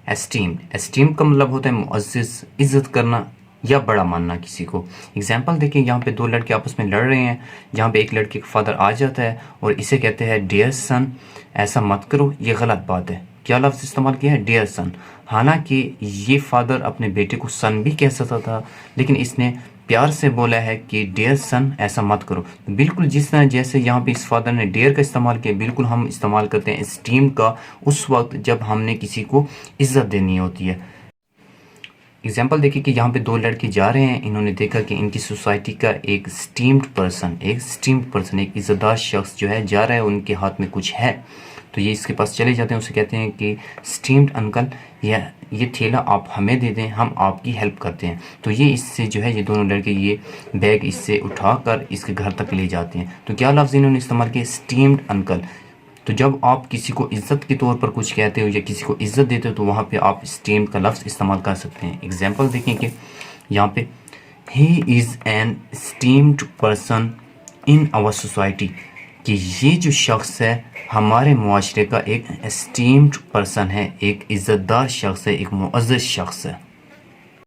Esteem کا مطلب ہوتا ہے معزز، عزت کرنا یا بڑا ماننا کسی کو۔ اگزامپل دیکھیں، یہاں پہ دو لڑکے آپس میں لڑ رہے ہیں، جہاں پہ ایک لڑکے کا فادر آ جاتا ہے اور اسے کہتے ہیں ڈیئر سن، ایسا مت کرو، یہ غلط بات ہے۔ کیا لفظ استعمال کیا ہے؟ ڈیئر سن۔ حالانکہ یہ فادر اپنے بیٹے کو سن بھی کہہ سکتا تھا، لیکن اس نے پیار سے بولا ہے کہ ڈیئر سن ایسا مت کرو۔ بالکل جس طرح جیسے یہاں پہ اس فادر نے ڈیئر کا استعمال کیا، بالکل ہم استعمال کرتے ہیں اسٹیم کا اس وقت جب ہم نے کسی کو عزت دینی ہوتی ہے۔ اگزامپل دیکھیں کہ یہاں پہ دو لڑکے جا رہے ہیں، انہوں نے دیکھا کہ ان کی سوسائٹی کا ایک اسٹیمڈ پرسن، ایک عزت دار شخص جو ہے جا رہا ہے، ان کے ہاتھ میں کچھ ہے، تو یہ اس کے پاس چلے جاتے ہیں، اسے کہتے ہیں کہ اسٹیمڈ انکل، یہ تھیلا آپ ہمیں دے دیں، ہم آپ کی ہیلپ کرتے ہیں۔ تو یہ اس سے جو ہے یہ دونوں لڑکے یہ بیگ اس سے اٹھا کر اس کے گھر تک لے جاتے ہیں۔ تو کیا لفظ انہوں نے استعمال کیا؟ Esteemed uncle. تو جب آپ کسی کو عزت کے طور پر کچھ کہتے ہو یا کسی کو عزت دیتے ہو تو وہاں پہ آپ اسٹیم کا لفظ استعمال کر سکتے ہیں۔ اگزامپل دیکھیں کہ یہاں پہ he is an esteemed person in our society, کہ یہ جو شخص ہے ہمارے معاشرے کا ایک اسٹیمڈ پرسن ہے، ایک عزت دار شخص ہے، ایک معزز شخص ہے۔